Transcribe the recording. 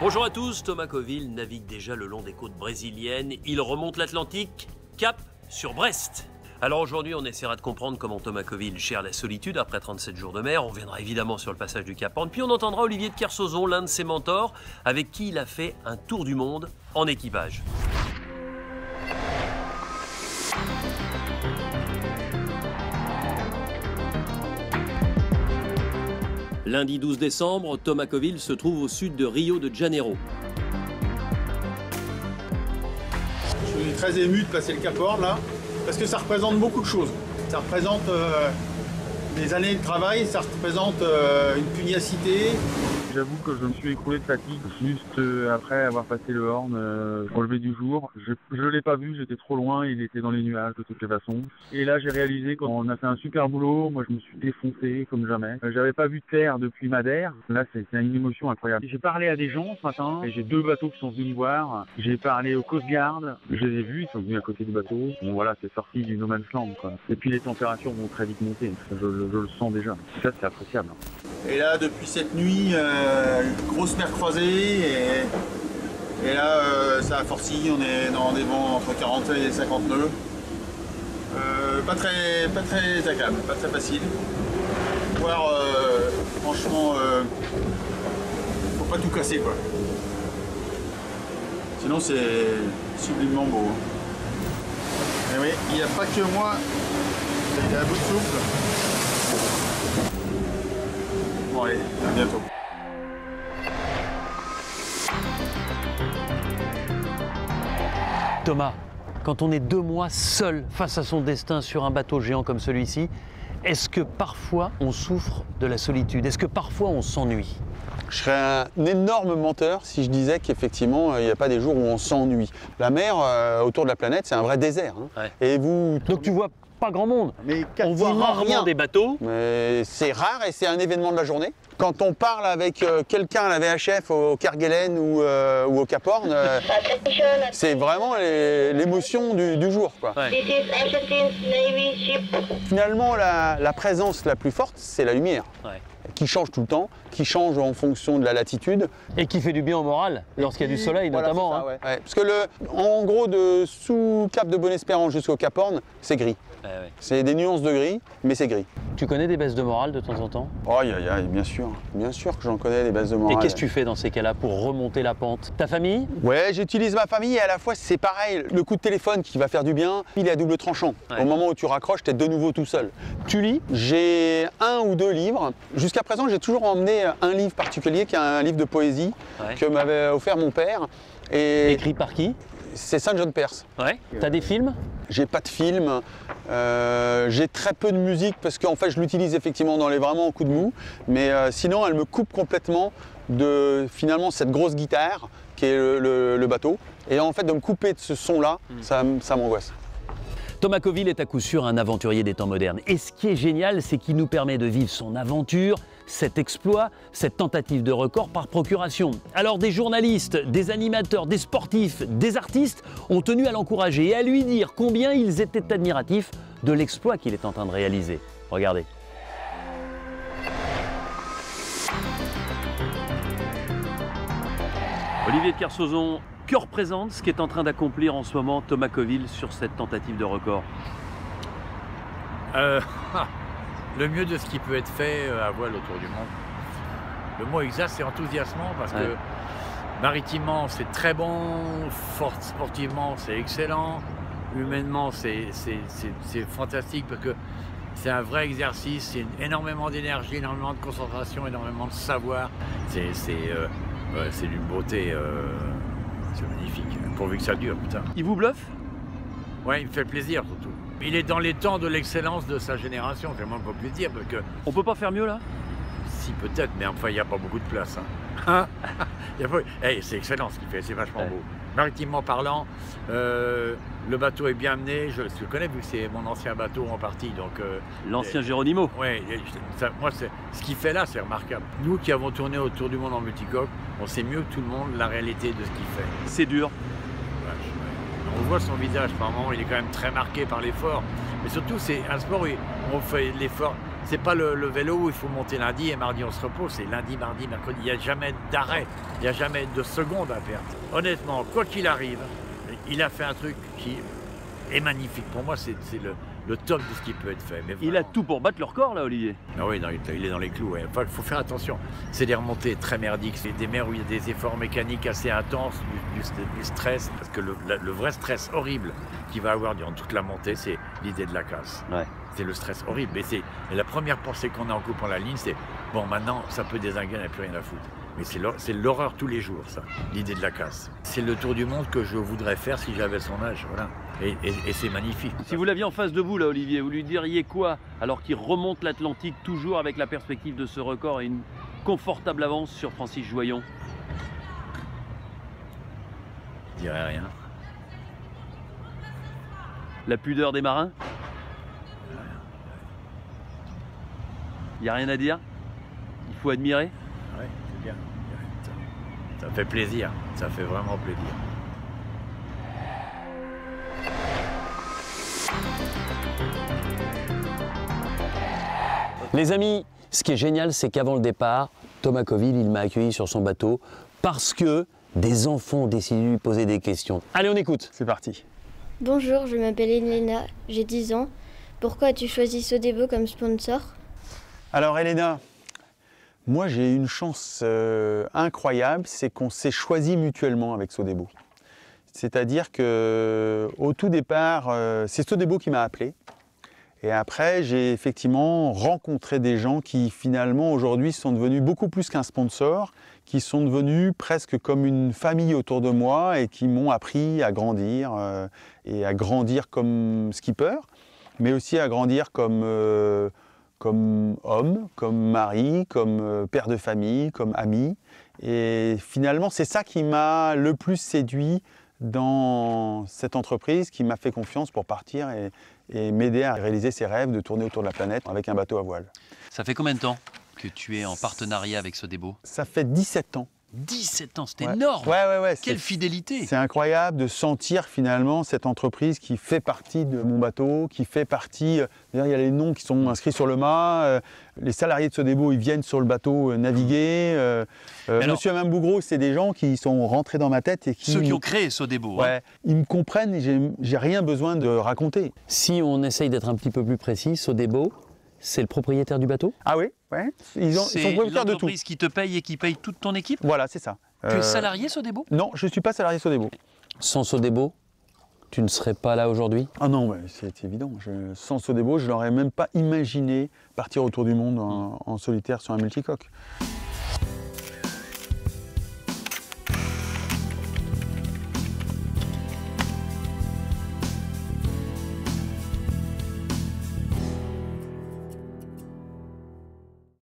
Bonjour à tous, Thomas Coville navigue déjà le long des côtes brésiliennes. Il remonte l'Atlantique, cap sur Brest. Alors aujourd'hui, on essaiera de comprendre comment Thomas Coville gère la solitude après 37 jours de mer. On reviendra évidemment sur le passage du Cap Horn. Puis on entendra Olivier de Kersauzon, l'un de ses mentors, avec qui il a fait un tour du monde en équipage. Lundi 12 décembre, Thomas Coville se trouve au sud de Rio de Janeiro. Je suis très ému de passer le Cap Horn là, parce que ça représente beaucoup de choses. Ça représente des années de travail, ça représente une pugnacité. J'avoue que je me suis écroulé de fatigue juste après avoir passé le Horn au lever du jour. Je ne l'ai pas vu, j'étais trop loin, il était dans les nuages de toutes les façons. Et là j'ai réalisé qu'on a fait un super boulot, moi je me suis défoncé comme jamais. J'avais pas vu de terre depuis Madère, là c'est une émotion incroyable. J'ai parlé à des gens ce matin, et j'ai 2 bateaux qui sont venus me voir. J'ai parlé au Coast Guard, je les ai vus, ils sont venus à côté du bateau. Bon voilà, c'est sorti du no man's land quoi. Et puis les températures vont très vite monter, je le sens déjà. Ça c'est appréciable. Et là depuis cette nuit, grosse mer croisée et là ça a forci, on est dans des vents entre 40 et 50 nœuds. Pas très agréable, pas très facile. Voire franchement faut pas tout casser quoi. Sinon c'est sublimement beau. Et oui, il n'y a pas que moi, il y a un bout de souffle. Bon allez, à bientôt. Thomas, quand on est 2 mois seul face à son destin sur un bateau géant comme celui-ci, est-ce que parfois on souffre de la solitude? Est-ce que parfois on s'ennuie? Je serais un énorme menteur si je disais qu'effectivement il n'y a pas des jours où on s'ennuie. La mer autour de la planète, c'est un vrai désert. Hein. Ouais. Et vous... Donc tu vois pas grand monde. Mais On voit rarement des bateaux. Mais c'est rare et c'est un événement de la journée. Quand on parle avec quelqu'un à la VHF au Kerguelen ou au Cap Horn, c'est vraiment l'émotion du jour. Quoi. Ouais. Finalement, la présence la plus forte, c'est la lumière. Ouais. Qui change tout le temps, qui change en fonction de la latitude. Et qui fait du bien au moral, lorsqu'il y a du soleil Voilà, notamment. ça, Hein. ouais. Ouais. Parce que en gros, de sous Cap de Bonne-Espérance jusqu'au Cap Horn, c'est gris. Ouais, ouais. C'est des nuances de gris, mais c'est gris. Tu connais des baisses de morale de temps en temps? Aïe, aïe, aïe, bien sûr que j'en connais des bases de morale. Et qu'est-ce que tu fais dans ces cas-là pour remonter la pente? Ta famille? Ouais, j'utilise ma famille et à la fois c'est pareil, le coup de téléphone qui va faire du bien, il est à double tranchant. Ouais. Au moment où tu raccroches, t'es de nouveau tout seul. Tu lis? J'ai 1 ou 2 livres. Jusqu'à présent, j'ai toujours emmené un livre particulier qui est un livre de poésie Ouais. que m'avait offert mon père. Et Écrit par qui? c'est Saint John Perse. Ouais. T'as des films? J'ai pas de film, j'ai très peu de musique parce qu'en fait je l'utilise effectivement dans les vraiment coups de mou, mais sinon elle me coupe complètement de finalement cette grosse guitare qui est le bateau. Et en fait de me couper de ce son-là, ça m'angoisse. Thomas Coville est à coup sûr un aventurier des temps modernes. Et ce qui est génial, c'est qu'il nous permet de vivre son aventure, cet exploit, cette tentative de record par procuration. Alors des journalistes, des animateurs, des sportifs, des artistes ont tenu à l'encourager et à lui dire combien ils étaient admiratifs de l'exploit qu'il est en train de réaliser. Regardez. Olivier de Kersauzon, que représente ce qu'est en train d'accomplir en ce moment Thomas Coville sur cette tentative de record? Le mieux de ce qui peut être fait à voile autour du monde. Le mot exact, c'est enthousiasmant parce que maritimement, c'est très bon, sportivement, c'est excellent, humainement, c'est fantastique parce que c'est un vrai exercice, c'est énormément d'énergie, énormément de concentration, énormément de savoir. C'est d'une beauté, c'est magnifique, pourvu que ça dure, putain. Il vous bluffe? Ouais, il me fait plaisir surtout. Il est dans les temps de l'excellence de sa génération, c'est moins qu'on puisse dire, parce que... On peut pas faire mieux là? Si, peut-être, mais enfin, il n'y a pas beaucoup de place. Hein. Hey, c'est excellent ce qu'il fait, c'est vachement beau. Maritimement parlant, le bateau est bien mené, je le connais vu que c'est mon ancien bateau en partie. L'ancien Géronimo. Oui, moi, ce qu'il fait là, c'est remarquable. Nous qui avons tourné autour du monde en multicoque, on sait mieux que tout le monde la réalité de ce qu'il fait. C'est dur. On voit son visage par moments, il est quand même très marqué par l'effort. Mais surtout, c'est un sport où on fait l'effort C'est pas le vélo où il faut monter lundi et mardi on se repose, c'est lundi, mardi, mercredi. Il n'y a jamais d'arrêt, il n'y a jamais de seconde à perdre. Honnêtement, quoi qu'il arrive, il a fait un truc qui est magnifique. Pour moi, c'est le top de ce qui peut être fait. Mais Il a tout pour battre le record, là, Olivier. Ah oui, non, il est dans les clous. Ouais. Enfin, il faut faire attention. C'est des remontées très merdiques. C'est des mers où il y a des efforts mécaniques assez intenses, du stress. Parce que le vrai stress horrible qu'il va avoir durant toute la montée, c'est l'idée de la casse. Ouais. C'est le stress horrible. Et la première pensée qu'on a en coupant la ligne, c'est bon, maintenant, ça peut dézinguer, on n'a plus rien à foutre. Mais c'est l'horreur tous les jours, ça, l'idée de la casse. C'est le tour du monde que je voudrais faire si j'avais son âge, voilà. Et c'est magnifique. Si vous l'aviez en face de vous, là, Olivier, vous lui diriez quoi alors qu'il remonte l'Atlantique, toujours avec la perspective de ce record et une confortable avance sur Francis Joyon? Je dirais rien. La pudeur des marins? Il n'y a rien à dire? Il faut admirer? Ouais, c'est bien. Ça fait plaisir, ça fait vraiment plaisir. Les amis, ce qui est génial, c'est qu'avant le départ, Thomas Coville, il m'a accueilli sur son bateau parce que des enfants ont décidé de lui poser des questions. Allez, on écoute. C'est parti. Bonjour, je m'appelle Elena, j'ai 10 ans. Pourquoi as-tu choisi Sodebo comme sponsor? Alors Elena, moi j'ai une chance incroyable, c'est qu'on s'est choisi mutuellement avec Sodebo. C'est-à-dire qu'au tout départ, c'est Sodebo qui m'a appelé. Et après, j'ai effectivement rencontré des gens qui finalement aujourd'hui sont devenus beaucoup plus qu'un sponsor, qui sont devenus presque comme une famille autour de moi et qui m'ont appris à grandir et à grandir comme skipper, mais aussi à grandir comme homme, comme mari, comme père de famille, comme ami. Et finalement, c'est ça qui m'a le plus séduit dans cette entreprise, qui m'a fait confiance pour partir et m'aider à réaliser ses rêves de tourner autour de la planète avec un bateau à voile. Ça fait combien de temps que tu es en partenariat avec Sodebo? Ça fait 17 ans. 17 ans, c'est Ouais. énorme! Ouais, Quelle fidélité! C'est incroyable de sentir finalement cette entreprise qui fait partie de mon bateau, qui fait partie... D'ailleurs, il y a les noms qui sont inscrits sur le mât. Les salariés de Sodebo, ils viennent sur le bateau naviguer. Monsieur et Mme Bougros, c'est des gens qui sont rentrés dans ma tête et qui... Ceux qui ont créé Sodebo. Ouais, ils me comprennent et j'ai rien besoin de raconter. Si on essaye d'être un petit peu plus précis, Sodebo, c'est le propriétaire du bateau? Ah oui, ouais. Ils sont propriétaires de tout. C'est l'entreprise qui te paye et qui paye toute ton équipe? Voilà, c'est ça. Tu es salarié Sodebo? Non, je ne suis pas salarié Sodebo. Sans Sodebo, tu ne serais pas là aujourd'hui? Ah non, ouais, c'est évident. Sans Sodebo, je n'aurais même pas imaginé partir autour du monde en solitaire sur un multicoque.